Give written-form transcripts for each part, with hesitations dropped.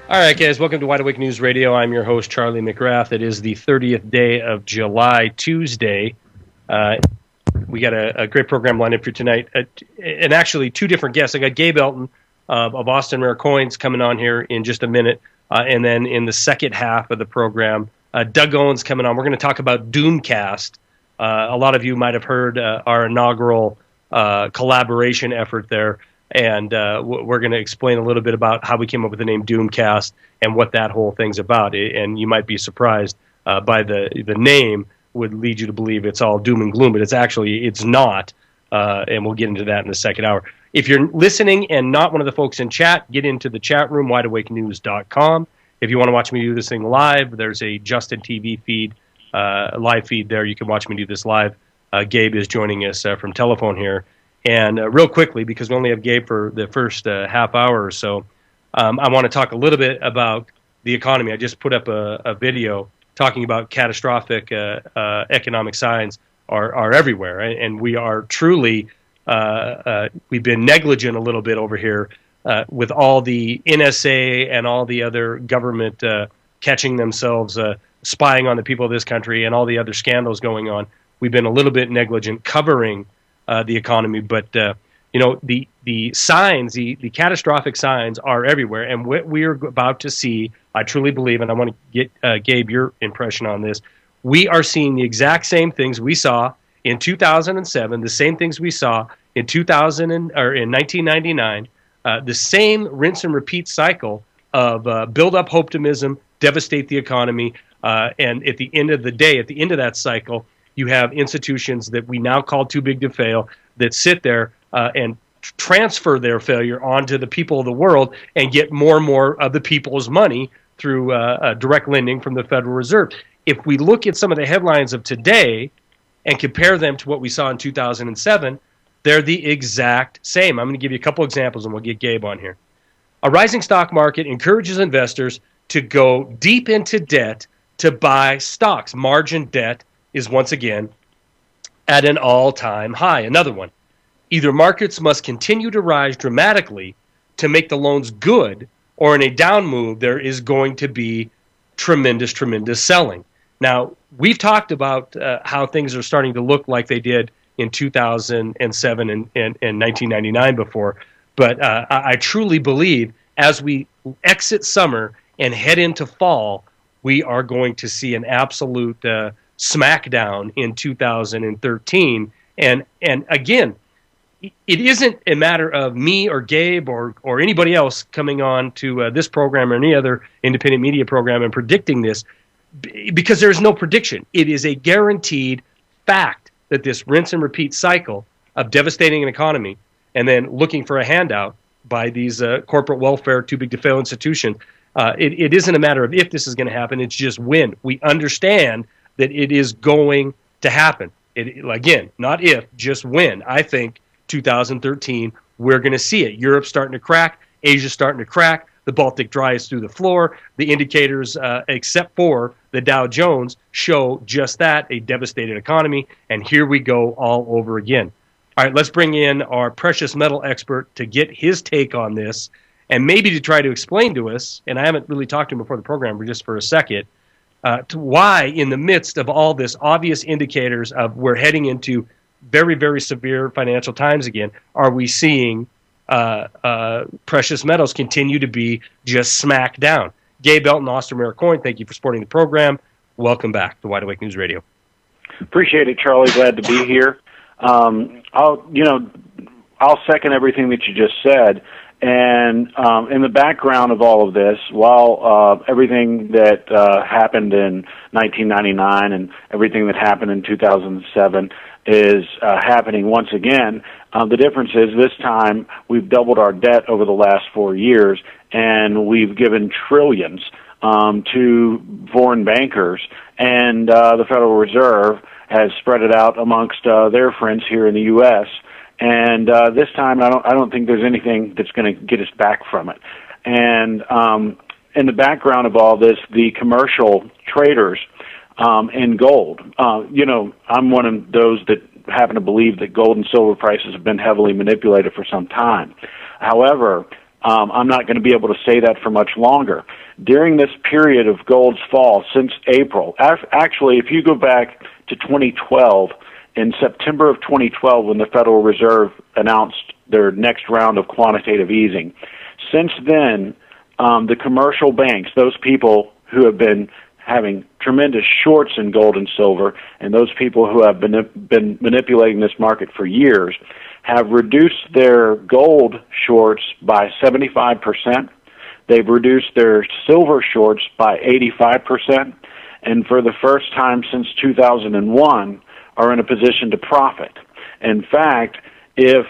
All right, guys, welcome to Wide Awake News Radio. I'm your host, Charlie McGrath. It is the 30th day of July, Tuesday. We got a great program lined up for tonight, and actually two different guests. I got Gabe Elton of Austin Rare Coins coming on here in just a minute, and then in the second half of the program, Doug Owen's coming on. We're going to talk about Doomcast. A lot of you might have heard our inaugural collaboration effort there. And we're going to explain a little bit about how we came up with the name Doomcast and what that whole thing's about. And you might be surprised by the name would lead you to believe it's all doom and gloom, but it's not. And we'll get into that in the second hour. If you're listening and not one of the folks in chat, get into the chat room, wideawakenews.com. If you want to watch me do this thing live, there's a Justin TV feed, live feed there. You can watch me do this live. Gabe is joining us from telephone here. And real quickly, because we only have Gabe for the first half hour or so, I want to talk a little bit about the economy. I just put up a video talking about catastrophic economic signs are everywhere. And we are truly, we've been negligent a little bit over here with all the NSA and all the other government catching themselves spying on the people of this country and all the other scandals going on. We've been a little bit negligent covering the economy, but the signs, the catastrophic signs are everywhere, and what we're about to see, I truly believe, and I want to get Gabe your impression on this. We are seeing the exact same things we saw in 2007, the same things we saw in 1999, the same rinse and repeat cycle of build up optimism, devastate the economy, and at the end of the day, at the end of that cycle, you have institutions that we now call too big to fail that sit there and transfer their failure onto the people of the world and get more and more of the people's money through direct lending from the Federal Reserve. If we look at some of the headlines of today and compare them to what we saw in 2007, they're the exact same. I'm going to give you a couple examples and we'll get Gabe on here. A rising stock market encourages investors to go deep into debt to buy stocks. Margin debt is once again at an all-time high. Another one. Either markets must continue to rise dramatically to make the loans good, or in a down move, there is going to be tremendous selling. Now, we've talked about how things are starting to look like they did in 2007 and 1999 before, but I truly believe as we exit summer and head into fall, we are going to see an absolute smackdown in 2013. And again, it isn't a matter of me or Gabe or anybody else coming on to this program or any other independent media program and predicting this, because there's no prediction. It is a guaranteed fact that this rinse and repeat cycle of devastating an economy and then looking for a handout by these corporate welfare too big to fail institutions, it isn't a matter of if this is going to happen, it's just when. We understand that it is going to happen. Again, not if, just when. I think 2013, we're going to see it. Europe's starting to crack. Asia's starting to crack. The Baltic dry is through the floor. The indicators, except for the Dow Jones, show just that, a devastated economy. And here we go all over again. All right, let's bring in our precious metal expert to get his take on this and maybe to try to explain to us, and I haven't really talked to him before the program, but just for a second, to why in the midst of all this obvious indicators of we're heading into very, very severe financial times again, are we seeing precious metals continue to be just smacked down? Gabe Elton, Austin Rare Coin, thank you for supporting the program. Welcome back to Wide Awake News Radio. Appreciate it, Charlie. Glad to be here. I'll second everything that you just said. And in the background of all of this, while everything that happened in 1999 and everything that happened in 2007 is happening once again, the difference is this time we've doubled our debt over the last 4 years, and we've given trillions to foreign bankers, and the Federal Reserve has spread it out amongst their friends here in the U.S., and this time, I don't think there's anything that's going to get us back from it. And in the background of all this, the commercial traders in gold. I'm one of those that happen to believe that gold and silver prices have been heavily manipulated for some time. However, I'm not going to be able to say that for much longer. during this period of gold's fall since April. Actually, if you go back to 2012, in September of 2012, when the Federal Reserve announced their next round of quantitative easing, since then, the commercial banks, those people who have been having tremendous shorts in gold and silver, and those people who have been manipulating this market for years, have reduced their gold shorts by 75%. They've reduced their silver shorts by 85%, and for the first time since 2001, are in a position to profit. In fact, if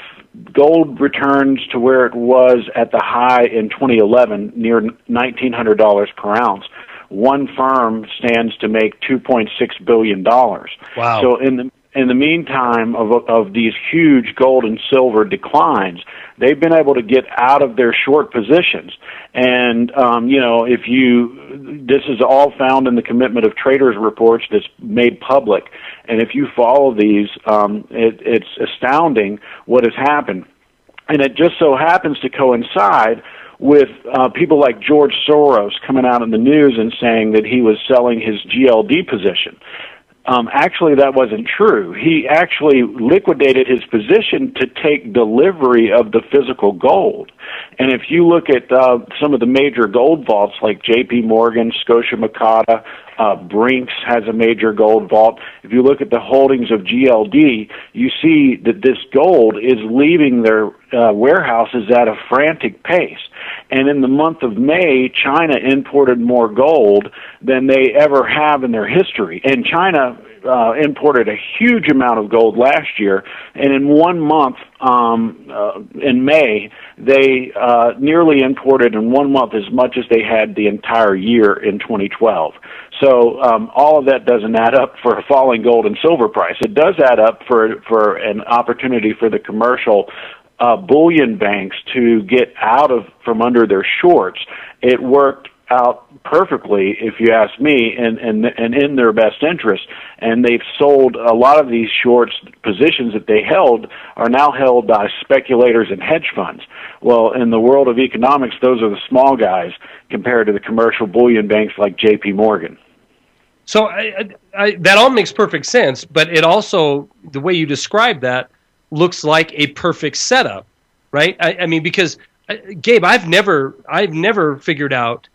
gold returns to where it was at the high in 2011, near $1,900 per ounce, one firm stands to make $2.6 billion. Wow. So in the meantime of these huge gold and silver declines, they've been able to get out of their short positions. And, this is all found in the Commitment of Traders reports that's made public. And if you follow these, it's astounding what has happened. And it just so happens to coincide with people like George Soros coming out in the news and saying that he was selling his GLD position. Actually, that wasn't true. He actually liquidated his position to take delivery of the physical gold. And if you look at some of the major gold vaults like J.P. Morgan, Scotia Makata, Brinks has a major gold vault. If you look at the holdings of GLD, you see that this gold is leaving their warehouses at a frantic pace. And in the month of May, China imported more gold than they ever have in their history. And China imported a huge amount of gold last year, and in 1 month, in May, they nearly imported in 1 month as much as they had the entire year in 2012. So all of that doesn't add up for a falling gold and silver price. It does add up for an opportunity for the commercial bullion banks to get out from under their shorts. It worked out perfectly, if you ask me, and in their best interest. And they've sold a lot of these shorts positions that they held are now held by speculators and hedge funds. Well, in the world of economics, those are the small guys compared to the commercial bullion banks like J.P. Morgan. So that all makes perfect sense, but it also, the way you describe that, looks like a perfect setup, right? I mean, because Gabe, I've never figured out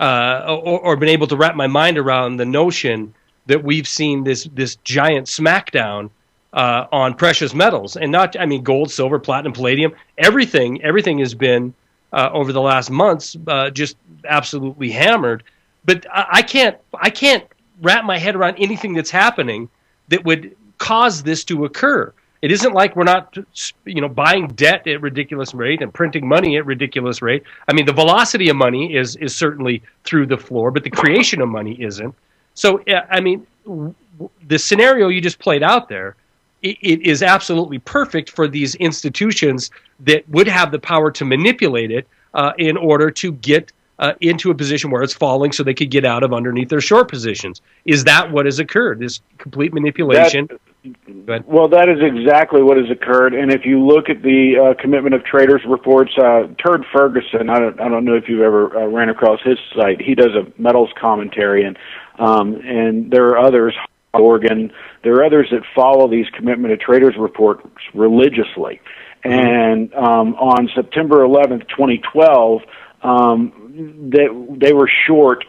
or been able to wrap my mind around the notion that we've seen this giant smackdown on precious metals, and not, I mean, gold, silver, platinum, palladium, everything has been over the last months just absolutely hammered. But I can't wrap my head around anything that's happening that would cause this to occur. It isn't like we're not, buying debt at ridiculous rate and printing money at ridiculous rate. I mean, the velocity of money is certainly through the floor, but the creation of money isn't. So, I mean, the scenario you just played out there, it is absolutely perfect for these institutions that would have the power to manipulate it in order to get into a position where it's falling so they could get out of underneath their short positions. Is that what has occurred? This complete manipulation? Well, that is exactly what has occurred. And if you look at the Commitment of Traders reports, Turd Ferguson, I don't know if you've ever ran across his site. He does a metals commentary, and there are others, Oregon, there are others that follow these Commitment of Traders reports religiously. And on September 11th, 2012, they were short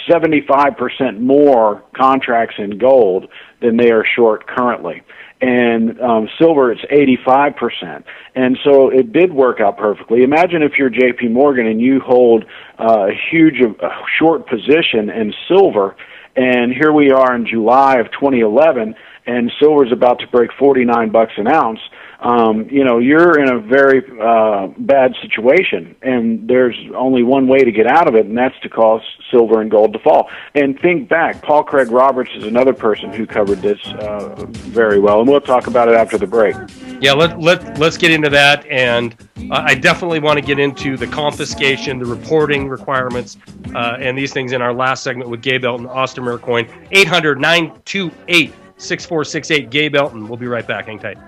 75% more contracts in gold than they are short currently. And silver, it's 85%. And so it did work out perfectly. Imagine if you're J.P. Morgan and you hold a huge short position in silver, and here we are in July of 2011, and silver's about to break $49 an ounce. You're in a very bad situation, and there's only one way to get out of it, and that's to cause silver and gold to fall. And think back, Paul Craig Roberts is another person who covered this very well, and we'll talk about it after the break. Yeah, let's get into that, and I definitely want to get into the confiscation, the reporting requirements, and these things in our last segment with Gabe Elton, Austin Mercoin, 800-928-6468. Gabe Elton. We'll be right back. Hang tight.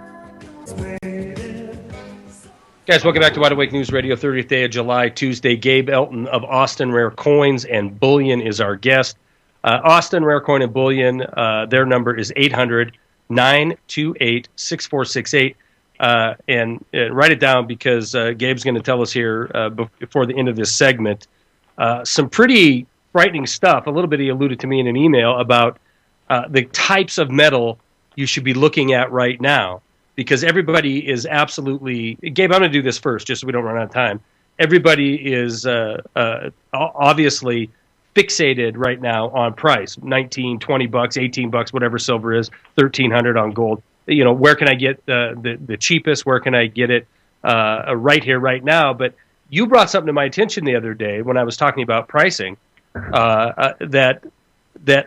Guys, welcome back to Wide Awake News Radio, 30th day of July, Tuesday. Gabe Elton of Austin Rare Coins and Bullion is our guest. Austin Rare Coin and Bullion, their number is 800-928-6468. And write it down because Gabe's going to tell us here before the end of this segment some pretty frightening stuff. A little bit he alluded to me in an email about the types of metal you should be looking at right now. Because everybody is absolutely... Gabe, I'm going to do this first, just so we don't run out of time. Everybody is obviously fixated right now on price. $19, $20, $18, whatever silver is, $1,300 on gold. You know, where can I get the cheapest? Where can I get it right here, right now? But you brought something to my attention the other day when I was talking about pricing that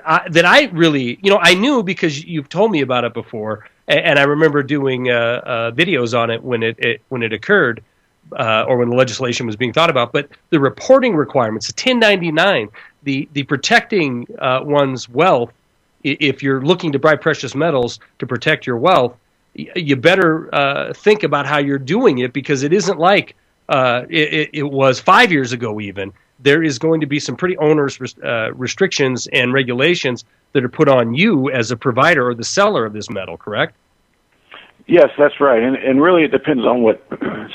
I really... You know, I knew because you've told me about it before. And I remember doing videos on it when it occurred, or when the legislation was being thought about. But the reporting requirements, the 1099, the protecting one's wealth. If you're looking to buy precious metals to protect your wealth, you better think about how you're doing it, because it isn't like it was 5 years ago. Even there is going to be some pretty onerous restrictions and regulations that are put on you as a provider or the seller of this metal, correct? Yes, that's right. And really it depends on what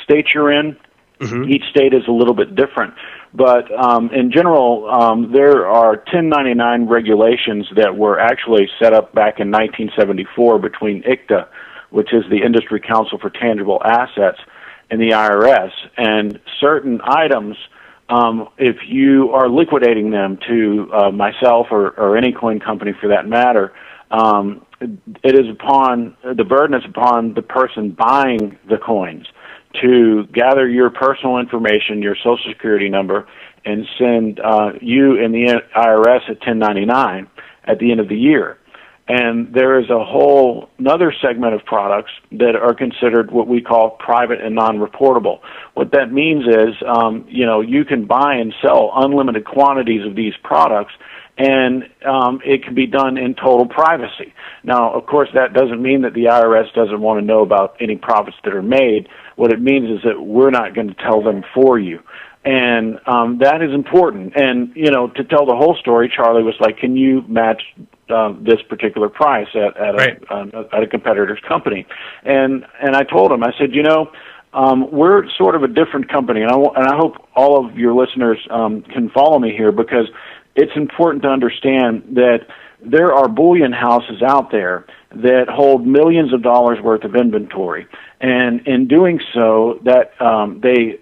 state you're in. Mm-hmm. Each state is a little bit different. But in general, there are 1099 regulations that were actually set up back in 1974 between ICTA, which is the Industry Council for Tangible Assets, and the IRS. And certain items, if you are liquidating them to myself or any coin company for that matter, the burden is upon the person buying the coins to gather your personal information, your Social Security number, and send you and the IRS a 1099 at the end of the year. And there is a whole another segment of products that are considered what we call private and non-reportable. What that means is, you can buy and sell unlimited quantities of these products, and it can be done in total privacy. Now, of course, that doesn't mean that the IRS doesn't want to know about any profits that are made. What it means is that we're not going to tell them for you. And that is important. And, to tell the whole story, Charlie was like, can you match this particular price at a competitor's company? And I told him, I said, we're sort of a different company, and I hope all of your listeners can follow me here, because it's important to understand that there are bullion houses out there that hold millions of dollars worth of inventory, and in doing so, that they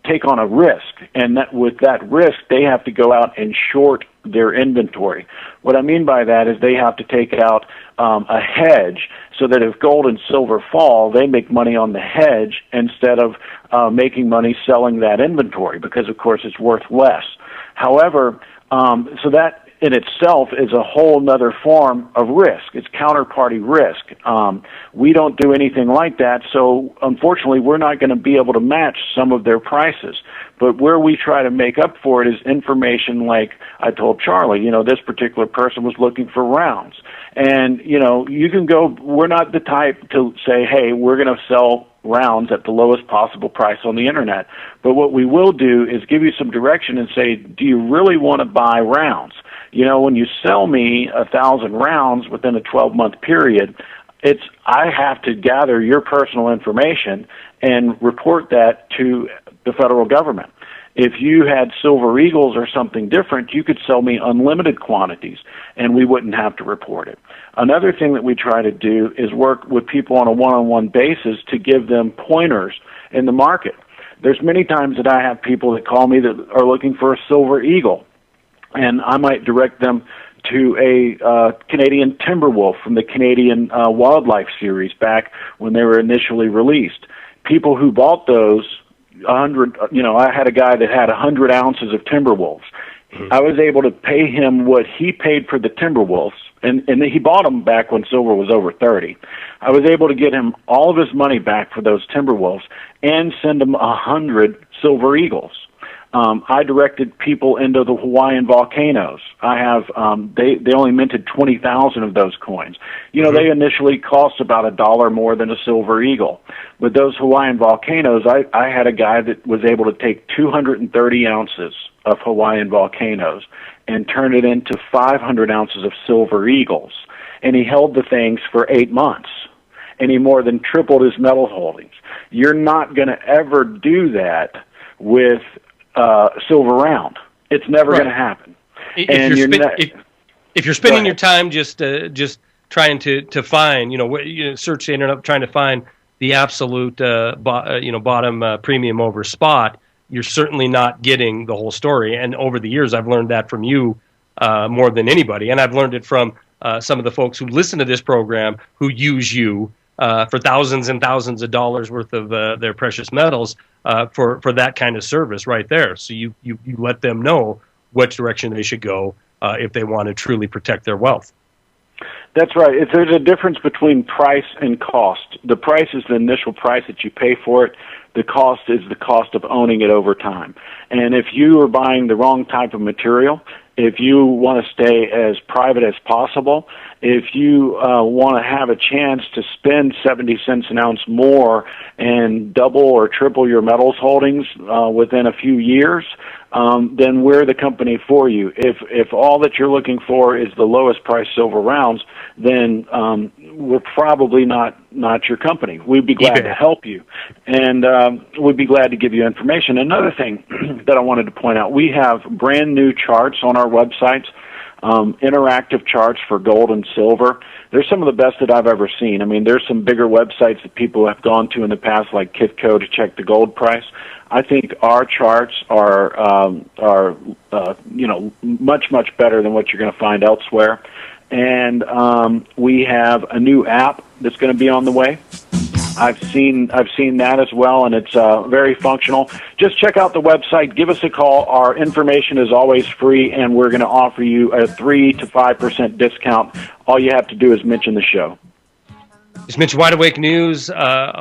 take on a risk, and that with that risk, they have to go out and short their inventory. What I mean by that is they have to take out a hedge, so that if gold and silver fall, they make money on the hedge instead of making money selling that inventory, because of course it's worth less. However, so that in itself is a whole nother form of risk. It's counterparty risk. We don't do anything like that, so unfortunately we're not going to be able to match some of their prices. But where we try to make up for it is information like I told Charlie, this particular person was looking for rounds. And, you can go, we're not the type to say, hey, we're going to sell rounds at the lowest possible price on the internet. But what we will do is give you some direction and say, do you really want to buy rounds? When you sell me 1,000 rounds within a 12-month period, I have to gather your personal information and report that to the federal government. If you had Silver Eagles or something different, you could sell me unlimited quantities, and we wouldn't have to report it. Another thing that we try to do is work with people on a one-on-one basis to give them pointers in the market. There's many times that I have people that call me that are looking for a Silver Eagle, and I might direct them to a Canadian Timberwolf from the Canadian Wildlife Series back when they were initially released. People who bought those, I had a guy that had 100 ounces of Timberwolves. Mm-hmm. I was able to pay him what he paid for the Timberwolves, and he bought them back when silver was over 30. I was able to get him all of his money back for those Timberwolves and send him 100 Silver Eagles. I directed people into the Hawaiian volcanoes. I have they only minted 20,000 of those coins. You know, they initially cost about $1 more than a silver eagle. With those Hawaiian volcanoes, I had a guy that was able to take 230 ounces of Hawaiian volcanoes and turn it into 500 ounces of silver eagles. And he held the things for 8 months. And he more than tripled his metal holdings. You're not going to ever do that with silver round. It's never going to happen. If you're spending your time just trying to find, search the internet trying to find the absolute bottom premium over spot, you're certainly not getting the whole story. And over the years, I've learned that from you more than anybody, and I've learned it from some of the folks who listen to this program who use you for thousands and thousands of dollars worth of their precious metals for that kind of service right there. So you let them know which direction they should go if they want to truly protect their wealth. That's right. There's a difference between price and cost. The price is the initial price that you pay for it. The cost is the cost of owning it over time. And if you are buying the wrong type of material, if you want to stay as private as possible, if you want to have a chance to spend 70 cents an ounce more and double or triple your metals holdings within a few years, then we're the company for you. If all that you're looking for is the lowest price silver rounds, then we're probably not your company. We'd be glad to help you, and we'd be glad to give you information. Another thing that I wanted to point out, we have brand new charts on our websites, interactive charts for gold and silver. They're some of the best that I've ever seen. I mean, there's some bigger websites that people have gone to in the past, like Kitco, to check the gold price. I think our charts are much better than what you're going to find elsewhere. And we have a new app that's going to be on the way. I've seen that as well, and it's very functional. Just check out the website. Give us a call. Our information is always free, and we're going to offer you a 3 to 5% discount. All you have to do is mention the show. Just mention Wide Awake News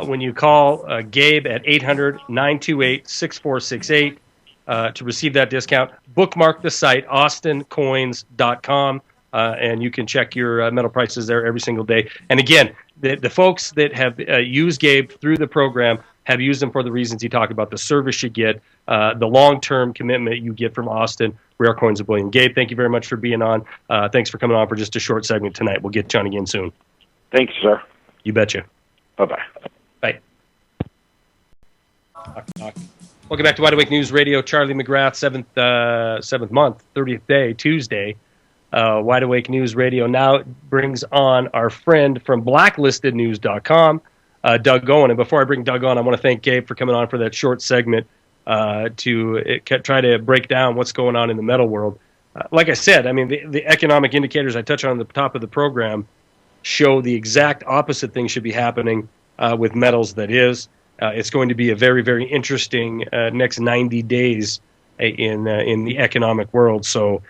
when you call Gabe at 800-928-6468 to receive that discount. Bookmark the site, austincoins.com. And you can check your metal prices there every single day. And again, the folks that have used Gabe through the program have used him for the reasons he talked about, the service you get, the long-term commitment you get from Austin, Rare Coins of Bullion. Gabe, thank you very much for being on. Thanks for coming on for just a short segment tonight. We'll get you on again soon. Thanks, sir. You betcha. Bye-bye. Bye. Welcome back to Wide Awake News Radio. Charlie McGrath, seventh month, 30th day, Tuesday. Wide Awake News Radio now brings on our friend from blacklistednews.com, Doug Owen. And before I bring Doug on, I want to thank Gabe for coming on for that short segment to try to break down what's going on in the metal world. Like I said, I mean, the economic indicators I touched on at the top of the program show the exact opposite thing should be happening with metals. That is, it's going to be a very, very interesting next 90 days in the economic world. So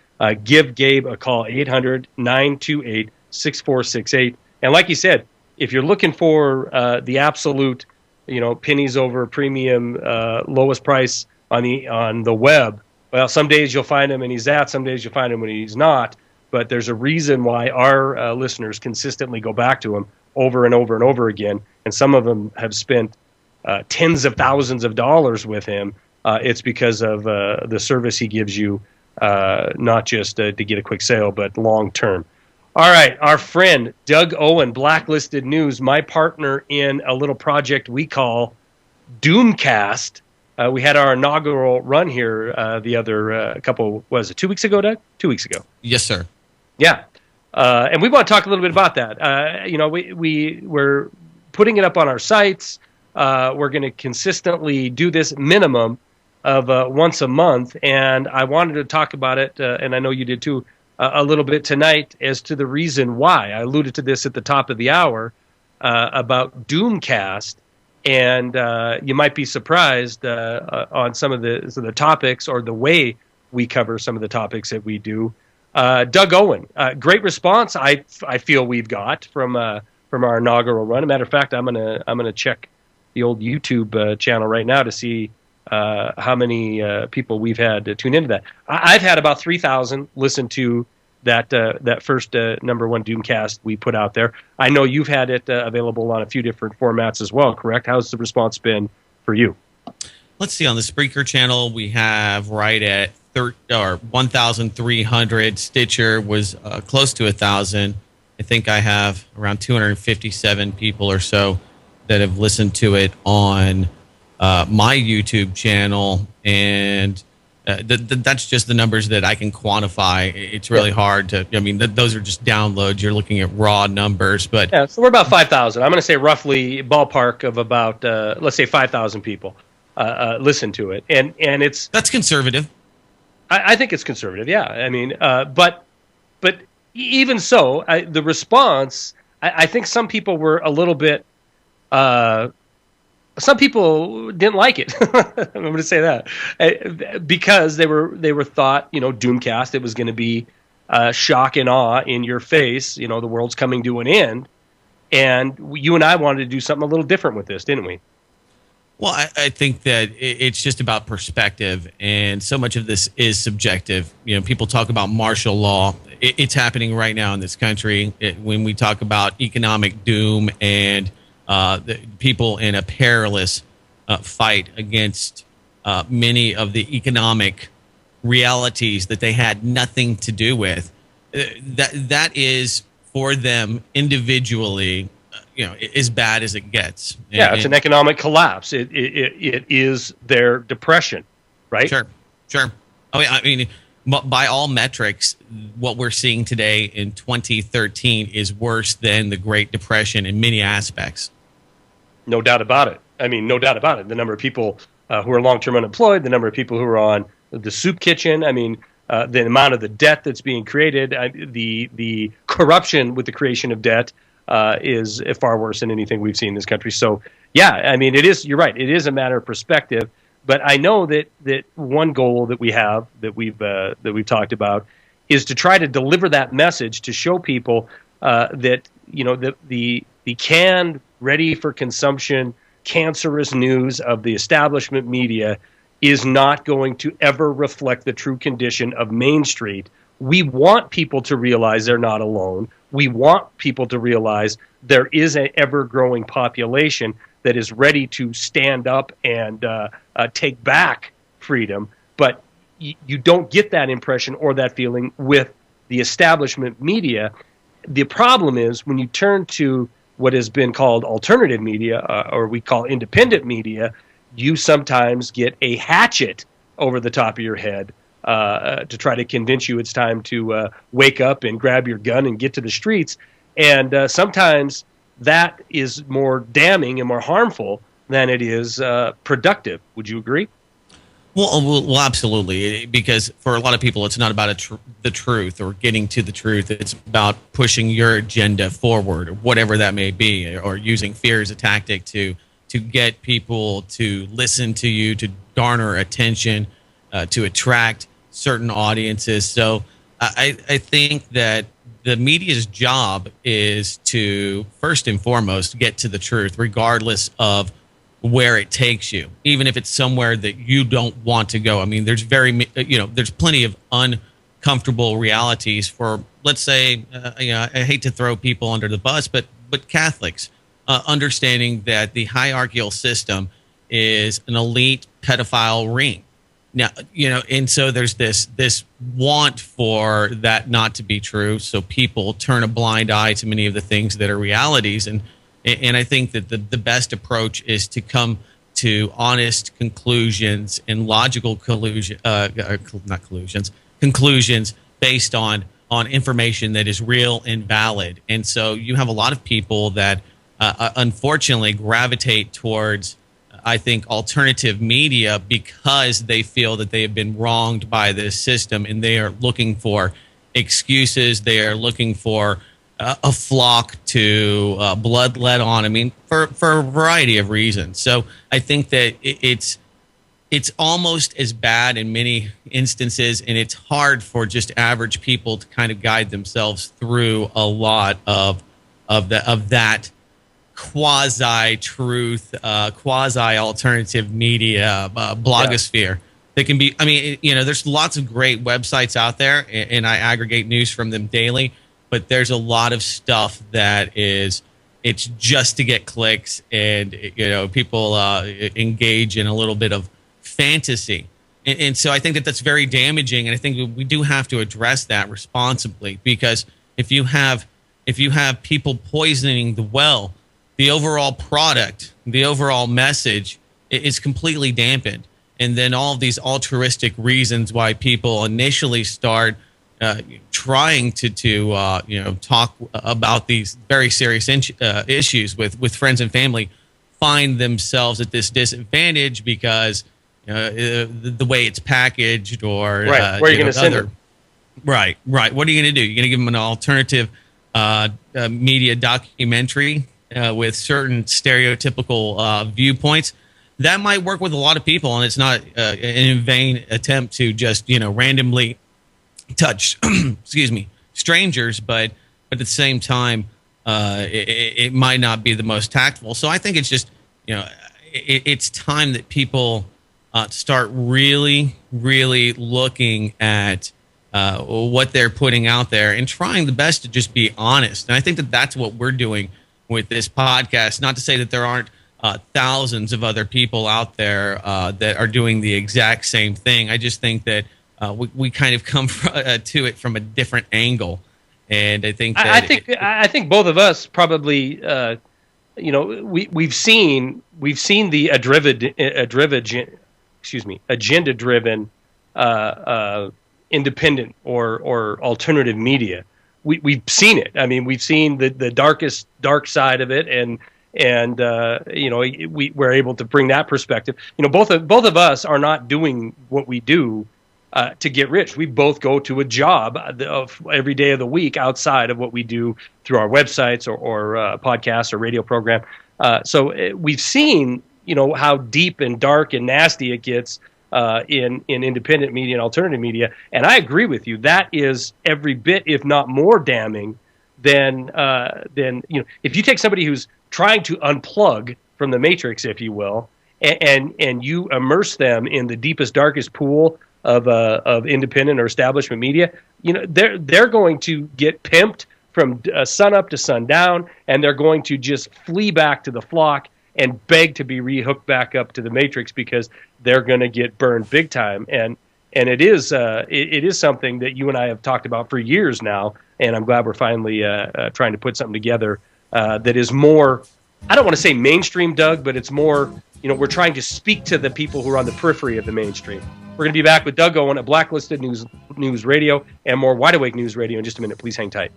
give Gabe a call, 800-928-6468. And like he said, if you're looking for the absolute, pennies over premium, lowest price on the web, well, some days you'll find him and he's at, some days you'll find him when he's not. But there's a reason why our listeners consistently go back to him over and over and over again. And some of them have spent tens of thousands of dollars with him. It's because of the service he gives you. Not just to get a quick sale, but long term. All right, our friend Doug Owen, Blacklisted News, my partner in a little project we call Doomcast. We had our inaugural run here the other couple, 2 weeks ago, Doug? 2 weeks ago. Yes, sir. Yeah. And we want to talk a little bit about that. We're putting it up on our sites. We're going to consistently do this minimum of once a month, and I wanted to talk about it, and I know you did too, a little bit tonight as to the reason why. I alluded to this at the top of the hour about Doomcast, and you might be surprised on some of the topics or the way we cover some of the topics that we do. Doug Owen, great response I feel we've got from our inaugural run. As a matter of fact, I'm gonna check the old YouTube channel right now to see how many people we've had to tune into that. I've had about 3,000 listen to that first number one Doomcast we put out there. I know you've had it available on a few different formats as well, correct? How's the response been for you? Let's see, on the Spreaker channel, we have right at 1,300. Stitcher was close to 1,000. I think I have around 257 people or so that have listened to it on my YouTube channel, and that's just the numbers that I can quantify. It's really hard to, I mean, those are just downloads. You're looking at raw numbers, but yeah, so we're about 5,000. I'm going to say roughly ballpark of about, let's say 5,000 people listen to it. And that's conservative. I think it's conservative. Yeah. I mean, but even so, the response, I think some people were a little bit, some people didn't like it. I'm going to say that because they were thought, Doomcast, it was going to be shock and awe in your face. The world's coming to an end, and you and I wanted to do something a little different with this, didn't we? Well, I think that it's just about perspective, and so much of this is subjective. People talk about martial law. It's happening right now in this country. When we talk about economic doom and the people in a perilous fight against many of the economic realities that they had nothing to do with, that is for them individually, as bad as it gets. Yeah, it's an economic collapse. It is their depression, right? Sure. I mean, by all metrics, what we're seeing today in 2013 is worse than the Great Depression in many aspects. No doubt about it. I mean, no doubt about it. The number of people who are long-term unemployed, the number of people who are on the soup kitchen. I mean, the amount of the debt that's being created, the corruption with the creation of debt is far worse than anything we've seen in this country. So, yeah, I mean, it is. You're right. It is a matter of perspective. But I know that one goal that we have that we've talked about is to try to deliver that message to show people that the canned, ready for consumption, cancerous news of the establishment media is not going to ever reflect the true condition of Main Street. We want people to realize they're not alone. We want people to realize there is an ever-growing population that is ready to stand up and take back freedom. But you don't get that impression or that feeling with the establishment media. The problem is when you turn to what has been called alternative media, or we call independent media, you sometimes get a hatchet over the top of your head to try to convince you it's time to wake up and grab your gun and get to the streets. And sometimes that is more damning and more harmful than it is productive. Would you agree? Well, absolutely. Because for a lot of people, it's not about the truth or getting to the truth. It's about pushing your agenda forward, or whatever that may be, or using fear as a tactic to get people to listen to you, to garner attention, to attract certain audiences. So I think that the media's job is to, first and foremost, get to the truth, regardless of where it takes you, even if it's somewhere that you don't want to go. I mean, there's there's plenty of uncomfortable realities for, let's say, I hate to throw people under the bus, but Catholics, understanding that the hierarchical system is an elite pedophile ring. Now, and so there's this want for that not to be true. So people turn a blind eye to many of the things that are realities. And I think that the best approach is to come to honest conclusions and logical conclusions based on information that is real and valid. And so you have a lot of people that unfortunately gravitate towards, I think, alternative media because they feel that they have been wronged by this system, and they are looking for excuses. They are looking for a flock to blood let on. I mean, for a variety of reasons. So I think that it's almost as bad in many instances, and it's hard for just average people to kind of guide themselves through a lot of that quasi truth, quasi alternative media, blogosphere. That can be, I mean, there's lots of great websites out there, and I aggregate news from them daily, but there's a lot of stuff that it's just to get clicks, and, people engage in a little bit of fantasy. And so I think that that's very damaging, and I think we do have to address that responsibly, because if you have people poisoning the well, the overall product, the overall message is completely dampened. And then all of these altruistic reasons why people initially start trying to talk about these very serious issues with friends and family find themselves at this disadvantage because the way it's packaged, or right. Where are you going to send them? Right. What are you going to do? You're going to give them an alternative media documentary with certain stereotypical viewpoints. That might work with a lot of people, and it's not an vain attempt to just randomly touch strangers, but at the same time it might not be the most tactful. So I think it's just it's time that people start really looking at what they're putting out there and trying the best to just be honest. And I think that that's what we're doing with this podcast. Not to say that there aren't thousands of other people out there that are doing the exact same thing. I just think that we kind of come to it from a different angle, and I think that I think both of us probably we've seen the agenda driven independent or alternative media. We've seen it. I mean, we've seen the dark side of it, and we're able to bring that perspective. Both of us are not doing what we do to get rich. We both go to a job of every day of the week outside of what we do through our websites or podcasts or radio program. So we've seen how deep and dark and nasty it gets in independent media and alternative media. And I agree with you. That is every bit, if not more, damning than if you take somebody who's trying to unplug from the matrix, if you will, and you immerse them in the deepest, darkest pool of independent or establishment media, they're going to get pimped from sun up to sundown, and they're going to just flee back to the flock and beg to be rehooked back up to the matrix because they're going to get burned big time. And it is something that you and I have talked about for years now, and I'm glad we're finally trying to put something together that is more, I don't want to say mainstream, Doug, but it's more, we're trying to speak to the people who are on the periphery of the mainstream. We're going to be back with Doug Owen at Blacklisted News Radio and more Wide Awake News Radio in just a minute. Please hang tight.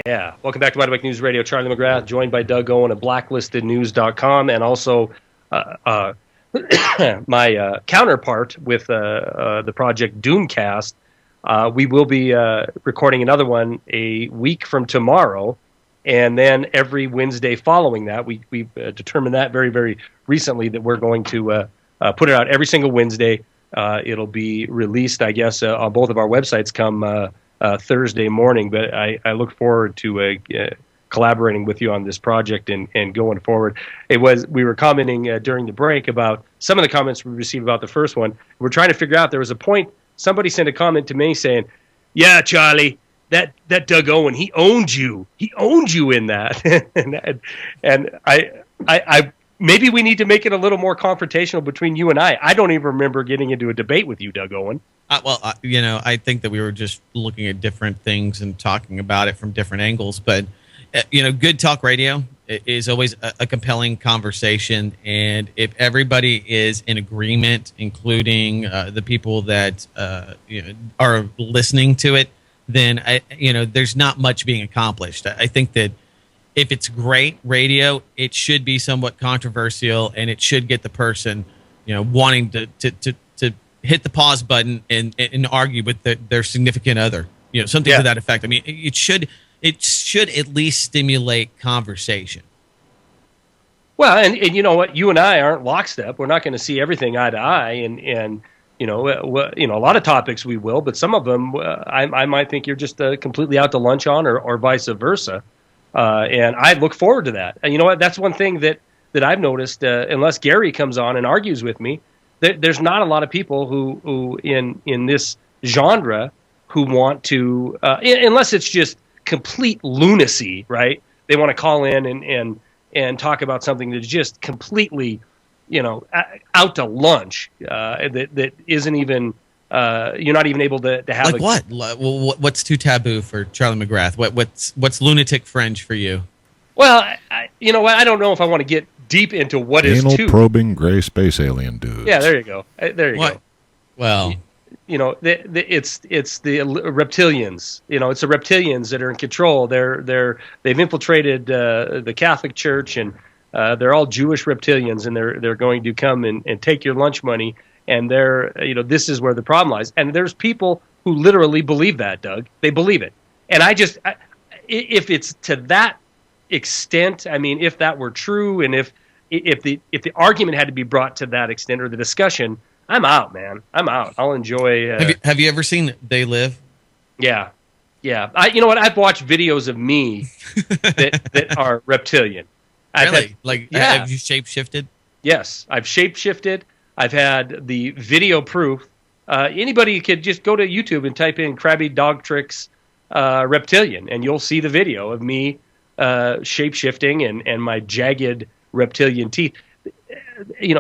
Yeah. Welcome back to Wide Awake News Radio. Charlie McGrath, joined by Doug Owen at blacklistednews.com, and also my counterpart with the project Doomcast. We will be recording another one a week from tomorrow, and then every Wednesday following that. We've determined that very, very recently that we're going to put it out every single Wednesday. It'll be released, I guess, on both of our websites come Thursday morning. But I look forward to collaborating with you on this project and going forward. We were commenting during the break about some of the comments we received about the first one. We're trying to figure out, there was a point, somebody sent a comment to me saying, "Yeah, Charlie, that Doug Owen, he owned you in that." and I maybe we need to make it a little more confrontational between you and I. I don't even remember getting into a debate with you, Doug Owen. I think that we were just looking at different things and talking about it from different angles. But, good talk radio is always a compelling conversation. And if everybody is in agreement, including the people that are listening to it, then, there's not much being accomplished. I think that if it's great radio, it should be somewhat controversial, and it should get the person, wanting to hit the pause button and argue with their significant other, something to that effect. I mean, it should at least stimulate conversation. Well, and you know what? You and I aren't lockstep. We're not going to see everything eye to eye, and a lot of topics we will, but some of them I might think you're just completely out to lunch on, or vice versa. And I look forward to that. And you know what? That's one thing that I've noticed. Unless Gary comes on and argues with me, there's not a lot of people who in this genre who want to, unless it's just complete lunacy, right? They want to call in and talk about something that's just completely, out to lunch. That isn't even. You're not even able to have what's too taboo for Charlie McGrath? What's lunatic fringe for you? Well, you know what? I don't know if I want to get deep into what Anal is too probing gray space alien dudes. Yeah, there you go. Go. Well, it's the reptilians. It's the reptilians that are in control. They've infiltrated the Catholic Church, and they're all Jewish reptilians, and they're going to come and take your lunch money. And this is where the problem lies. And there's people who literally believe that, Doug. They believe it. And if it's to that extent, I mean, if that were true, and if the argument had to be brought to that extent, or the discussion, I'm out, man. I'm out. I'll enjoy. Have you ever seen They Live? Yeah. You know what? I've watched videos of me that are reptilian. Really? Have you shape-shifted? Yes, I've shape-shifted. I've had the video proof. Anybody could just go to YouTube and type in Krabby Dog Tricks reptilian, and you'll see the video of me shape-shifting and my jagged reptilian teeth. I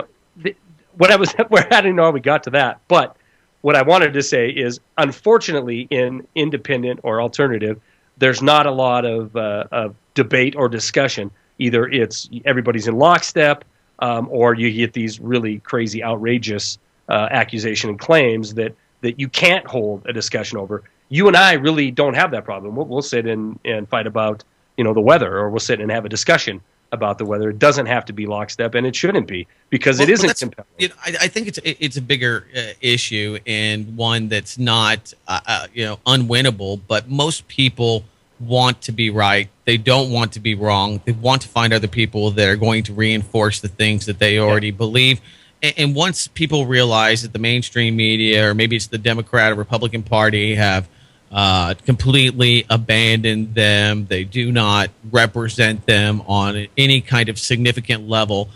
didn't know how we got to that, but what I wanted to say is, unfortunately, in independent or alternative, there's not a lot of debate or discussion. Either it's everybody's in lockstep, or you get these really crazy, outrageous accusation and claims that you can't hold a discussion over. You and I really don't have that problem. We'll sit and fight about the weather, or we'll sit and have a discussion about the weather. It doesn't have to be lockstep, and it shouldn't be, because it isn't compelling. I think it's a bigger issue, and one that's not unwinnable. But most people want to be right. They don't want to be wrong. They want to find other people that are going to reinforce the things that they already believe. And once people realize that the mainstream media, or maybe it's the Democrat or Republican Party, have completely abandoned them, they do not represent them on any kind of significant level,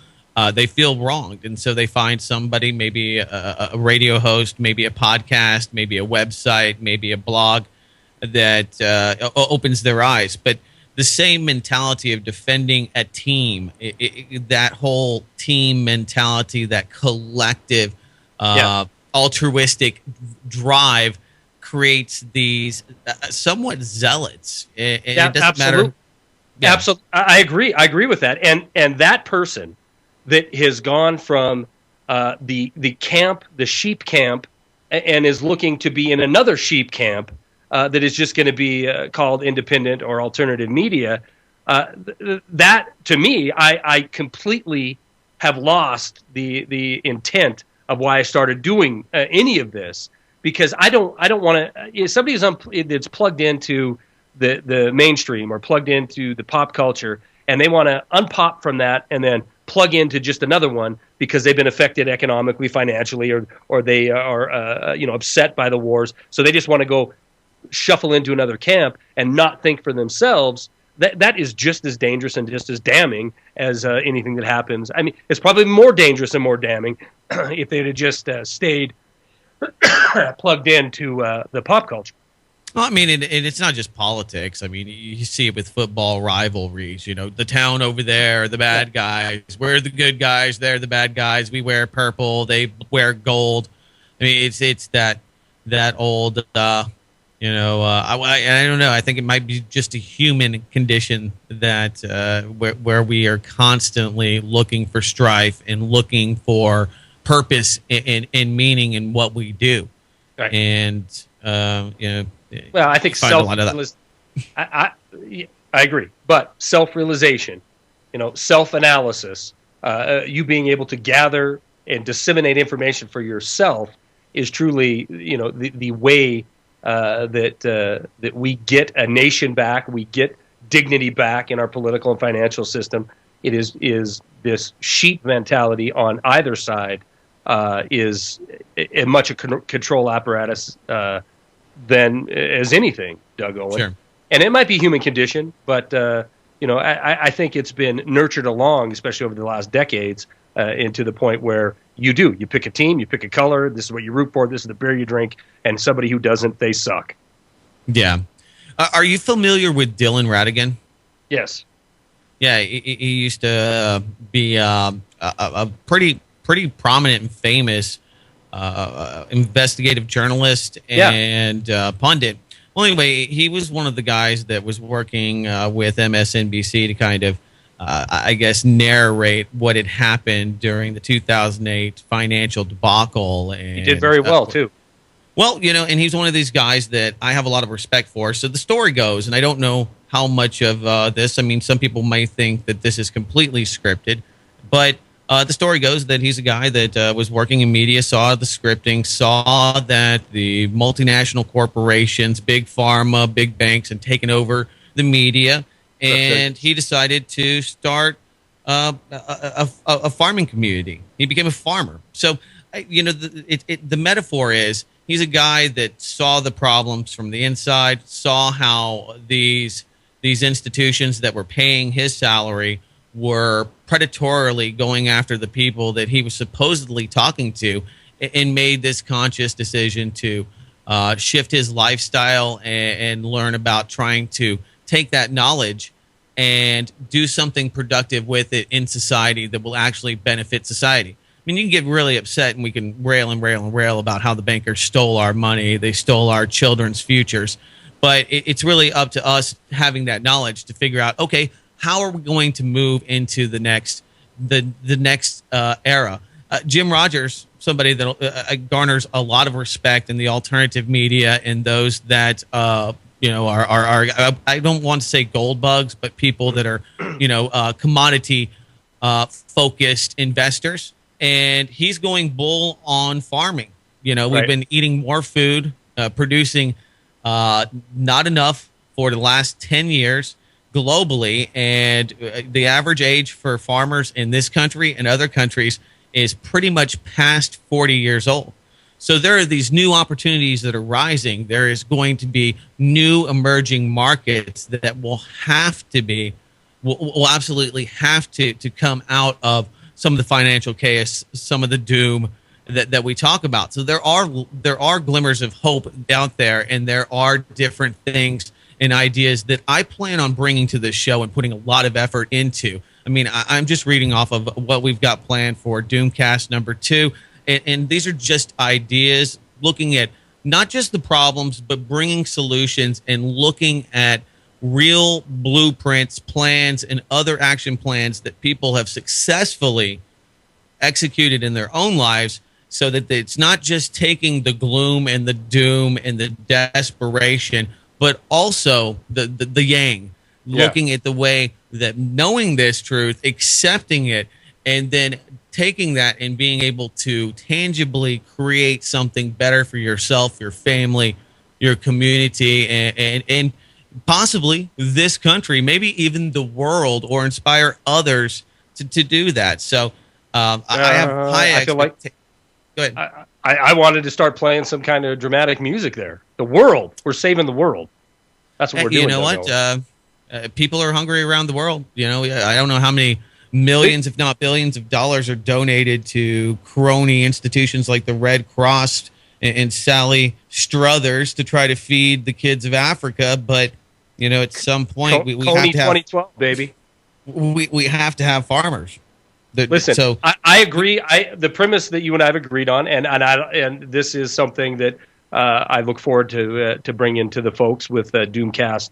they feel wronged. And so they find somebody, maybe a radio host, maybe a podcast, maybe a website, maybe a blog, that opens their eyes. But the same mentality of defending a team, that whole team mentality, that collective altruistic drive, creates these somewhat zealots. It doesn't matter. Yeah. Absolutely. I agree with that. And that person that has gone from the camp, the sheep camp, and is looking to be in another sheep camp, that is just going to be called independent or alternative media, that, to me, I completely have lost the intent of why I started doing any of this, because I don't want to. If somebody that's plugged into the mainstream or plugged into the pop culture, and they want to unpop from that and then plug into just another one because they've been affected economically, financially, or they are upset by the wars, so they just want to go shuffle into another camp and not think for themselves, that is just as dangerous and just as damning as anything that happens. I mean, it's probably more dangerous and more damning if they'd have just stayed plugged into the pop culture. Well, I mean, it's not just politics. I mean, you see it with football rivalries. The town over there are the bad guys. We're the good guys. They're the bad guys. We wear purple. They wear gold. I mean, it's that old. I don't know. I think it might be just a human condition that where we are constantly looking for strife and looking for purpose and meaning in what we do. Right. And well, I think I agree, but self-realization, self-analysis, you being able to gather and disseminate information for yourself is truly, the way. That we get a nation back, we get dignity back in our political and financial system. It is this sheep mentality on either side is as much a control apparatus than as anything, Doug Owen. Sure. And it might be human condition, but I think it's been nurtured along, especially over the last decades, into the point where you pick a team, you pick a color, this is what you root for, this is the beer you drink, and somebody who doesn't, they suck. Yeah. Are you familiar with Dylan Ratigan? Yes. Yeah, he used to be a pretty prominent and famous investigative journalist and pundit. Well, anyway, he was one of the guys that was working with MSNBC to kind of, I guess, narrate what had happened during the 2008 financial debacle. And he did very well, too. Well, and he's one of these guys that I have a lot of respect for. So the story goes, and I don't know how much of this. I mean, some people might think that this is completely scripted, but the story goes that he's a guy that was working in media, saw the scripting, saw that the multinational corporations, big pharma, big banks, had taken over the media, and he decided to start a farming community. He became a farmer. So, the metaphor is he's a guy that saw the problems from the inside, saw how these institutions that were paying his salary were predatorily going after the people that he was supposedly talking to, and made this conscious decision to shift his lifestyle and learn about trying to take that knowledge and do something productive with it in society that will actually benefit society. I mean, you can get really upset and we can rail about how the bankers stole our money, they stole our children's futures. But it's really up to us having that knowledge to figure out, okay, how are we going to move into the next era? Jim Rogers, somebody that garners a lot of respect in the alternative media and those that are I don't want to say gold bugs, but people that are commodity focused investors. And he's going bull on farming. We've been eating more food, producing not enough for the last 10 years globally. And the average age for farmers in this country and other countries is pretty much past 40 years old. So there are these new opportunities that are rising. There is going to be new emerging markets that will absolutely have to come out of some of the financial chaos, some of the doom that we talk about. So there are glimmers of hope out there, and there are different things and ideas that I plan on bringing to this show and putting a lot of effort into. I mean, I'm just reading off of what we've got planned for Doomcast number 2, and these are just ideas looking at not just the problems, but bringing solutions and looking at real blueprints, plans, and other action plans that people have successfully executed in their own lives, so that it's not just taking the gloom and the doom and the desperation, but also the yang, looking at the way that knowing this truth, accepting it, and then taking that and being able to tangibly create something better for yourself, your family, your community, and possibly this country, maybe even the world, or inspire others to do that. So I have high expectations. Go ahead. I wanted to start playing some kind of dramatic music there. The world. We're saving the world. That's what we're doing. You know what? People are hungry around the world. I don't know how many millions, if not billions of dollars are donated to crony institutions like the Red Cross and Sally Struthers to try to feed the kids of Africa. But, at some point we have to have 2012, baby. We have to have farmers. Listen, so I agree. The premise that you and I have agreed on, and this is something that I look forward to bring into the folks with Doomcast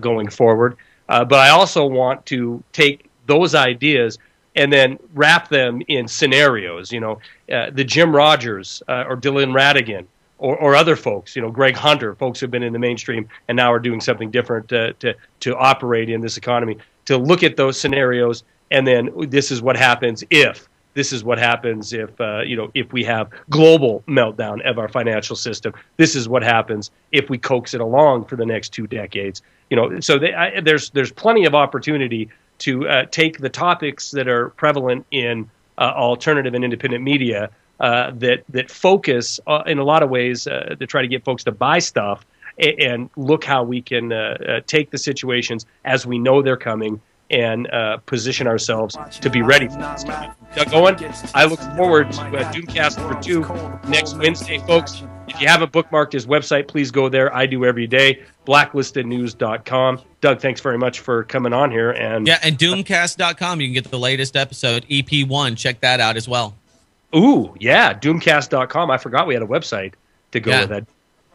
going forward. But I also want to take those ideas and then wrap them in scenarios. The Jim Rogers or Dylan Ratigan or other folks. Greg Hunter, folks who've been in the mainstream and now are doing something different to operate in this economy. To look at those scenarios. And then this is what happens if. This is what happens if if we have global meltdown of our financial system. This is what happens if we coax it along for the next 2 decades. So there's plenty of opportunity to take the topics that are prevalent in alternative and independent media that focus in a lot of ways to try to get folks to buy stuff, and look how we can take the situations as we know they're coming and position ourselves to be ready for this coming. Doug Owen, I look forward to Doomcast number 2 next Wednesday, folks. If you haven't bookmarked his website, please go there. I do every day. blacklistednews.com. Doug, thanks very much for coming on here. And Doomcast.com. You can get the latest episode, EP1. Check that out as well. Ooh, yeah, Doomcast.com. I forgot we had a website to go with that.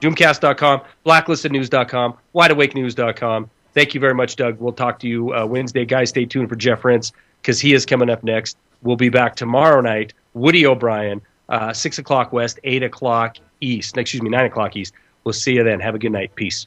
Doomcast.com, blacklistednews.com, wideawakenews.com. Thank you very much, Doug. We'll talk to you Wednesday. Guys, stay tuned for Jeff Rentz because he is coming up next. We'll be back tomorrow night. Woody O'Brien, 6 o'clock West, 8 o'clock East. 9 o'clock East. We'll see you then. Have a good night. Peace.